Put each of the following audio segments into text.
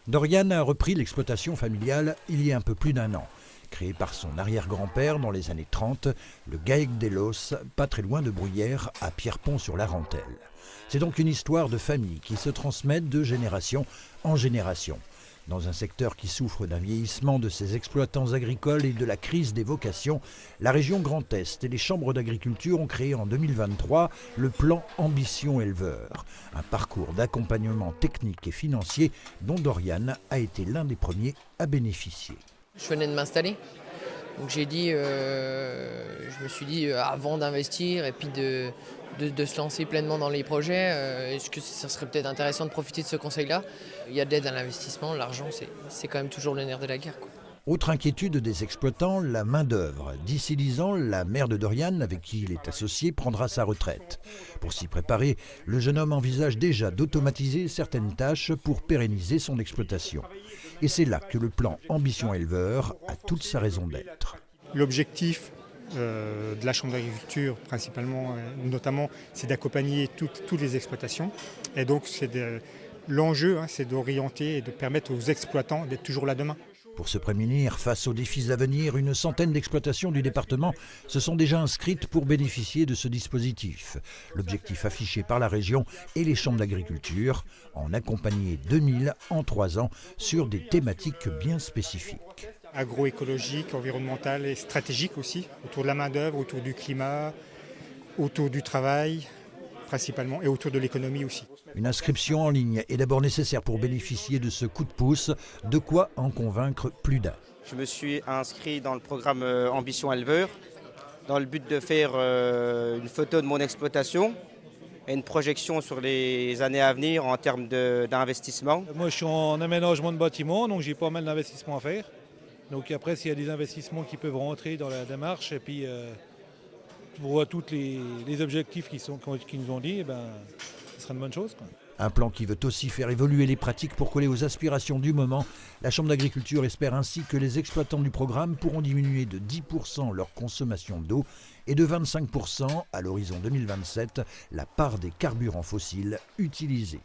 Dorian a repris l'exploitation familiale il y a un peu plus d'un an. Créé par son arrière-grand-père dans les années 30, le GAEC d'Elos, pas très loin de Bruyères, à Pierrepont-sur-l'Arentèle. C'est donc une histoire de famille qui se transmet de génération en génération. Dans un secteur qui souffre d'un vieillissement de ses exploitants agricoles et de la crise des vocations, la région Grand Est et les chambres d'agriculture ont créé en 2023 le plan Ambition Éleveur, un parcours d'accompagnement technique et financier dont Dorian a été l'un des premiers à bénéficier. Je venais de m'installer, donc je me suis dit avant d'investir et puis de se lancer pleinement dans les projets, est-ce que ça serait peut-être intéressant de profiter de ce conseil-là? Il y a de l'aide à l'investissement, l'argent c'est quand même toujours le nerf de la guerre, quoi. Autre inquiétude des exploitants, la main-d'œuvre. D'ici 10 ans, la mère de Dorian, avec qui il est associé, prendra sa retraite. Pour s'y préparer, le jeune homme envisage déjà d'automatiser certaines tâches pour pérenniser son exploitation. Et c'est là que le plan Ambition Éleveur a toute sa raison d'être. L'objectif de la Chambre d'agriculture, principalement, notamment, c'est d'accompagner toutes les exploitations. Et donc, l'enjeu, c'est d'orienter et de permettre aux exploitants d'être toujours là demain. Pour se prémunir face aux défis à venir, une centaine d'exploitations du département se sont déjà inscrites pour bénéficier de ce dispositif. L'objectif affiché par la région et les chambres d'agriculture, en accompagner 2000 en 3 ans sur des thématiques bien spécifiques. Agroécologique, environnementale et stratégique aussi, autour de la main-d'œuvre, autour du climat, autour du travail principalement et autour de l'économie aussi. Une inscription en ligne est d'abord nécessaire pour bénéficier de ce coup de pouce, de quoi en convaincre plus d'un. Je me suis inscrit dans le programme Ambition Éleveur dans le but de faire une photo de mon exploitation et une projection sur les années à venir en termes d'investissement. Moi je suis en aménagement de bâtiment, donc j'ai pas mal d'investissements à faire. Donc après s'il y a des investissements qui peuvent rentrer dans la démarche et puis pour tous les objectifs qu'ils nous ont dit, ce serait une bonne chose, quoi. Un plan qui veut aussi faire évoluer les pratiques pour coller aux aspirations du moment. La Chambre d'agriculture espère ainsi que les exploitants du programme pourront diminuer de 10% leur consommation d'eau et de 25% à l'horizon 2027 la part des carburants fossiles utilisés.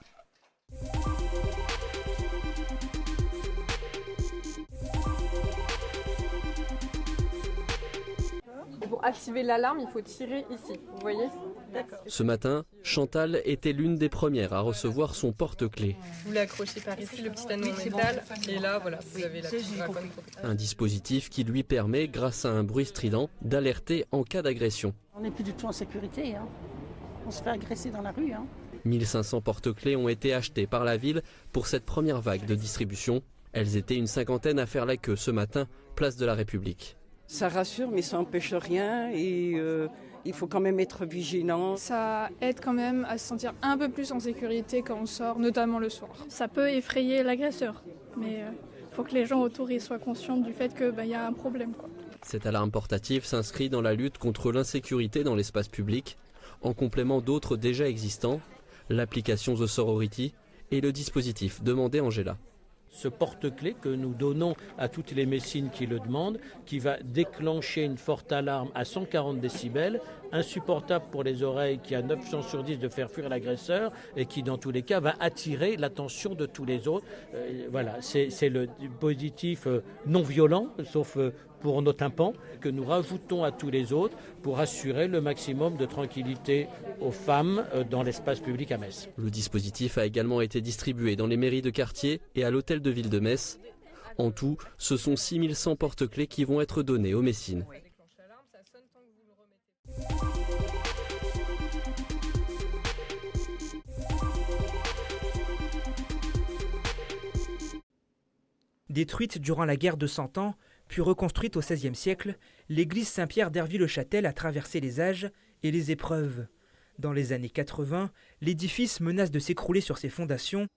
Pour activer l'alarme, il faut tirer ici, vous voyez ? Ce matin, Chantal était l'une des premières à recevoir son porte-clés. Vous l'accrochez par ici, le petit anneau en métal, et là, voilà, vous avez la petite dragonne. Un dispositif qui lui permet, grâce à un bruit strident, d'alerter en cas d'agression. On n'est plus du tout en sécurité, hein. On se fait agresser dans la rue, hein. 1500 porte-clés ont été achetés par la ville pour cette première vague de distribution. Elles étaient une cinquantaine à faire la queue ce matin, place de la République. Ça rassure, mais ça n'empêche rien et il faut quand même être vigilant. Ça aide quand même à se sentir un peu plus en sécurité quand on sort, notamment le soir. Ça peut effrayer l'agresseur, mais il faut que les gens autour soient conscients du fait qu'il y a un problème, quoi. Cette alarme portative s'inscrit dans la lutte contre l'insécurité dans l'espace public, en complément d'autres déjà existants, l'application The Sorority et le dispositif Demandez Angela. Ce porte-clés que nous donnons à toutes les médecines qui le demandent, qui va déclencher une forte alarme à 140 décibels, insupportable pour les oreilles, qui a 9 chances sur 10 de faire fuir l'agresseur et qui dans tous les cas va attirer l'attention de tous les autres. Voilà, c'est le dispositif non violent, sauf pour nos tympans, que nous rajoutons à tous les autres pour assurer le maximum de tranquillité aux femmes dans l'espace public à Metz. Le dispositif a également été distribué dans les mairies de quartier et à l'hôtel de ville de Metz. En tout, ce sont 6100 porte-clés qui vont être donnés aux Messines. Détruite durant la guerre de Cent Ans, puis reconstruite au XVIe siècle, l'église Saint-Pierre d'Hervy-le-Châtel a traversé les âges et les épreuves. Dans les années 80, l'édifice menace de s'écrouler sur ses fondations.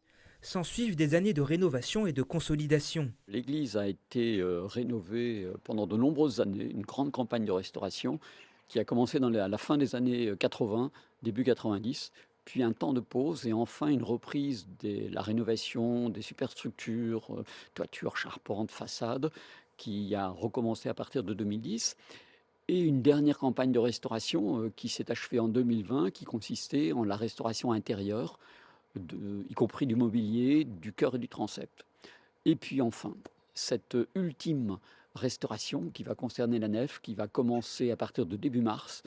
S'ensuivent des années de rénovation et de consolidation. L'église a été rénovée pendant de nombreuses années, une grande campagne de restauration qui a commencé à la fin des années 80, début 90, puis un temps de pause et enfin une reprise de la rénovation des superstructures, toitures, charpentes, façades, qui a recommencé à partir de 2010. Et une dernière campagne de restauration qui s'est achevée en 2020, qui consistait en la restauration intérieure, y compris du mobilier, du chœur et du transept. Et puis enfin, cette ultime restauration qui va concerner la nef, qui va commencer à partir de début mars,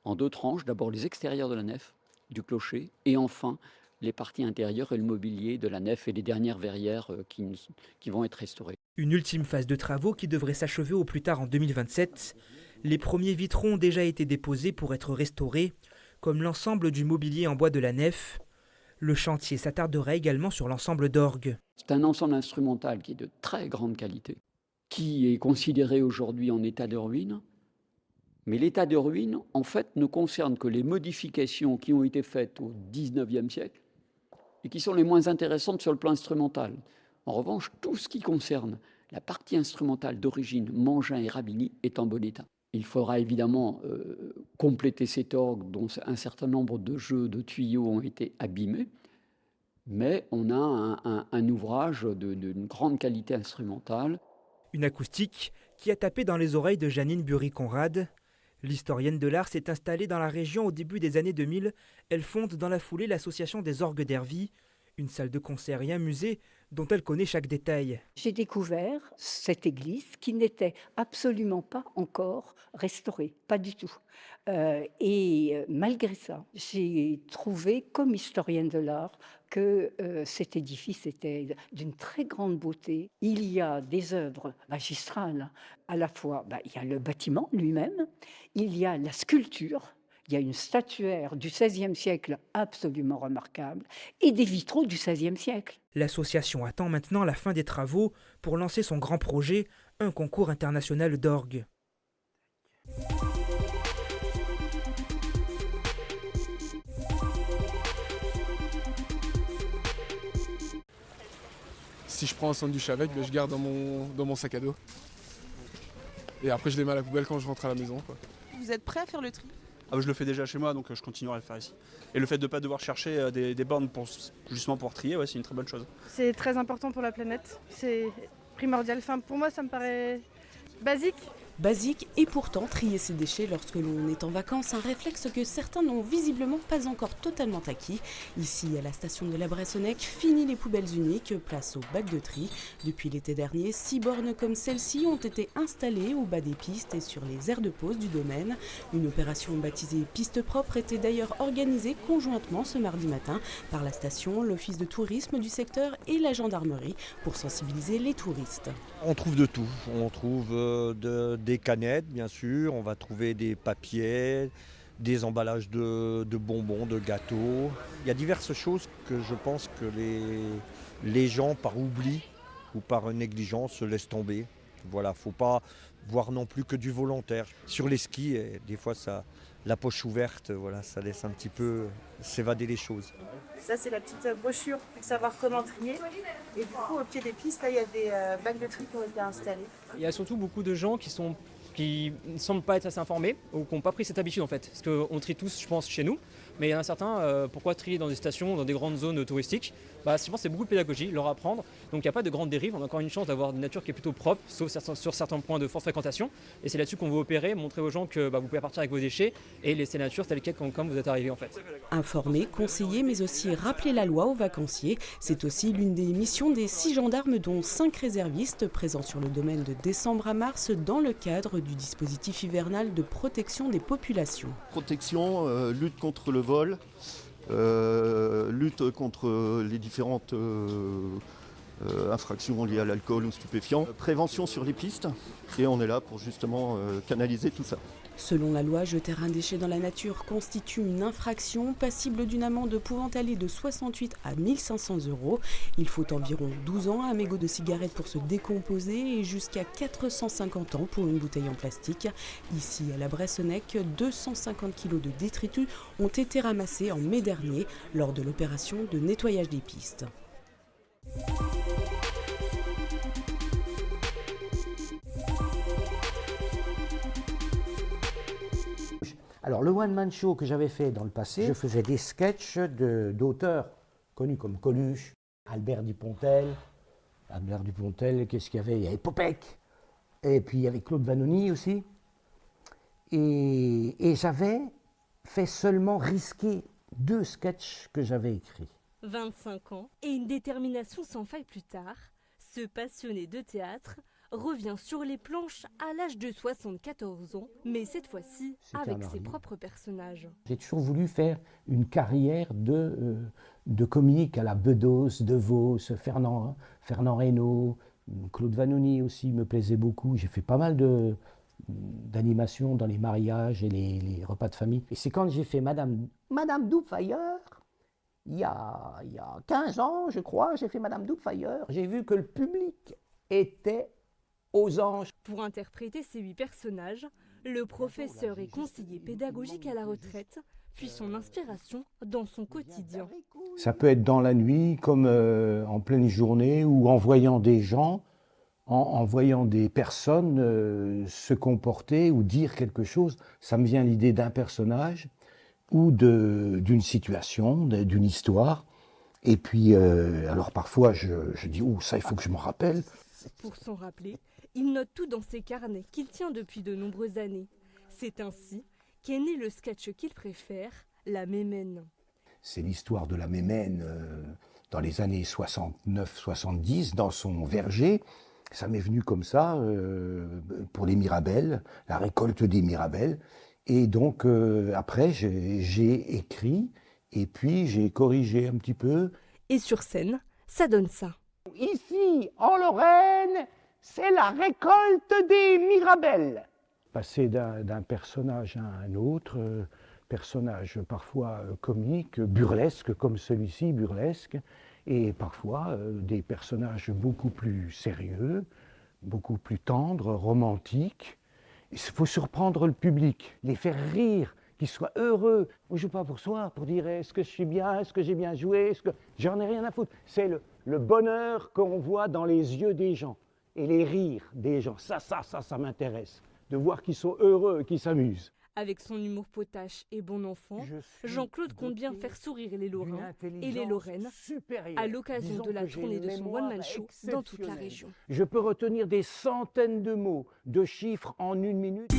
en 2 tranches. D'abord les extérieurs de la nef, du clocher, et enfin les parties intérieures et le mobilier de la nef et les dernières verrières qui vont être restaurées. Une ultime phase de travaux qui devrait s'achever au plus tard en 2027. Les premiers vitraux ont déjà été déposés pour être restaurés, comme l'ensemble du mobilier en bois de la nef. Le chantier s'attardera également sur l'ensemble d'orgue. C'est un ensemble instrumental qui est de très grande qualité, qui est considéré aujourd'hui en état de ruine. Mais l'état de ruine, en fait, ne concerne que les modifications qui ont été faites au XIXe siècle et qui sont les moins intéressantes sur le plan instrumental. En revanche, tout ce qui concerne la partie instrumentale d'origine Mangin et Rabini est en bon état. Il faudra évidemment compléter cet orgue dont un certain nombre de jeux de tuyaux ont été abîmés, mais on a un ouvrage d'une grande qualité instrumentale. Une acoustique qui a tapé dans les oreilles de Janine Bury-Conrad. L'historienne de l'art s'est installée dans la région au début des années 2000. Elle fonde dans la foulée l'association des orgues d'Hervy, une salle de concert et un musée dont elle connaît chaque détail. J'ai découvert cette église qui n'était absolument pas encore restaurée, pas du tout. Et malgré ça, j'ai trouvé, comme historienne de l'art, que cet édifice était d'une très grande beauté. Il y a des œuvres magistrales, à la fois, il y a le bâtiment lui-même, il y a la sculpture, il y a une statuaire du XVIe siècle absolument remarquable et des vitraux du XVIe siècle. L'association attend maintenant la fin des travaux pour lancer son grand projet, un concours international d'orgue. Si je prends un sandwich avec, je garde dans mon sac à dos. Et après je les mets à la poubelle quand je rentre à la maison, quoi. Vous êtes prêt à faire le tri ? Je le fais déjà chez moi, donc je continuerai à le faire ici. Et le fait de ne pas devoir chercher des bornes justement pour trier, c'est une très bonne chose. C'est très important pour la planète, c'est primordial. Enfin, pour moi, ça me paraît basique. Basique et pourtant trier ses déchets lorsque l'on est en vacances, un réflexe que certains n'ont visiblement pas encore totalement acquis. Ici, à la station de la Bressonnec, fini les poubelles uniques, place au bac de tri. Depuis l'été dernier, 6 bornes comme celle-ci ont été installées au bas des pistes et sur les aires de pause du domaine. Une opération baptisée Piste Propre était d'ailleurs organisée conjointement ce mardi matin par la station, l'office de tourisme du secteur et la gendarmerie pour sensibiliser les touristes. On trouve de tout, on trouve des canettes bien sûr, on va trouver des papiers, des emballages de bonbons, de gâteaux. Il y a diverses choses que je pense que les gens par oubli ou par négligence se laissent tomber. Voilà, faut pas voir non plus que du volontaire. Sur les skis, des fois la poche ouverte, ça laisse un petit peu s'évader les choses. Ça c'est la petite brochure pour savoir comment trier. Et du coup au pied des pistes, là, il y a des bacs de tri qui ont été installés. Il y a surtout beaucoup de gens qui ne semblent pas être assez informés ou qui n'ont pas pris cette habitude en fait. Parce qu'on trie tous, je pense, chez nous. Mais il y en a certains, pourquoi trier dans des stations, dans des grandes zones touristiques ? Je pense que c'est beaucoup de pédagogie, leur apprendre. Donc il n'y a pas de grande dérive, on a encore une chance d'avoir une nature qui est plutôt propre, sauf sur certains points de forte fréquentation. Et c'est là-dessus qu'on veut opérer, montrer aux gens que vous pouvez partir avec vos déchets et laisser la nature telle qu'elle comme vous êtes arrivé en fait. Informer, conseiller, mais aussi rappeler la loi aux vacanciers. C'est aussi l'une des missions des 6 gendarmes, dont 5 réservistes présents sur le domaine de décembre à mars dans le cadre du dispositif hivernal de protection des populations. Protection, lutte contre le vol, lutte contre les différentes infractions liées à l'alcool ou stupéfiants, prévention sur les pistes, et on est là pour justement canaliser tout ça. Selon la loi, jeter un déchet dans la nature constitue une infraction passible d'une amende pouvant aller de 68 à 1 500 €. Il faut environ 12 ans à un mégot de cigarette pour se décomposer et jusqu'à 450 ans pour une bouteille en plastique. Ici, à la Bressonnec, 250 kg de détritus ont été ramassés en mai dernier lors de l'opération de nettoyage des pistes. Alors, le one-man show que j'avais fait dans le passé, je faisais des sketchs d'auteurs connus comme Coluche, Albert Dupontel. Albert Dupontel, qu'est-ce qu'il y avait ? Il y avait Popek. Et puis, il y avait Claude Vanoni aussi. Et j'avais fait seulement risquer 2 sketchs que j'avais écrits. 25 ans et une détermination sans faille plus tard, Ce passionné de théâtre revient sur les planches à l'âge de 74 ans, mais cette fois-ci avec ses propres personnages. J'ai toujours voulu faire une carrière de comique à la Bedos, De Vos, Fernand Reynaud, Claude Vanoni aussi me plaisait beaucoup. J'ai fait pas mal d'animations dans les mariages et les repas de famille. Et c'est quand j'ai fait Madame Doubtfire, il y a 15 ans, je crois, j'ai fait Madame Doubtfire. J'ai vu que le public était aux anges. Pour interpréter ces 8 personnages, le professeur et conseiller pédagogique à la retraite puis son inspiration dans son quotidien. Ça peut être dans la nuit, comme en pleine journée, ou en voyant des gens, en voyant des personnes se comporter ou dire quelque chose. Ça me vient l'idée d'un personnage ou d'une situation, d'une histoire. Et puis, alors parfois, je dis « Oh, ça, il faut que je m'en rappelle ». Pour s'en rappeler, il note tout dans ses carnets qu'il tient depuis de nombreuses années. C'est ainsi qu'est né le sketch qu'il préfère, La Mémène. C'est l'histoire de la Mémène dans les années 69-70, dans son verger. Ça m'est venu comme ça, pour les Mirabelles, la récolte des Mirabelles. Et donc, après, j'ai écrit, et puis j'ai corrigé un petit peu. Et sur scène, ça donne ça. Ici, en Lorraine, c'est la récolte des Mirabelles. Passer d'un personnage à un autre, personnage parfois comique, burlesque, comme celui-ci, burlesque, et parfois des personnages beaucoup plus sérieux, beaucoup plus tendres, romantiques. Il faut surprendre le public, les faire rire, qu'ils soient heureux. On ne joue pas pour soi, pour dire est-ce que je suis bien, est-ce que j'ai bien joué, est-ce que j'en ai rien à foutre. C'est le bonheur qu'on voit dans les yeux des gens et les rires des gens. Ça m'intéresse, de voir qu'ils sont heureux, qu'ils s'amusent. Avec son humour potache et bon enfant, Jean-Claude compte bien faire sourire les Lorrains et les Lorraines à l'occasion de la tournée de son one-man show dans toute la région. Je peux retenir des centaines de mots, de chiffres en 1 minute.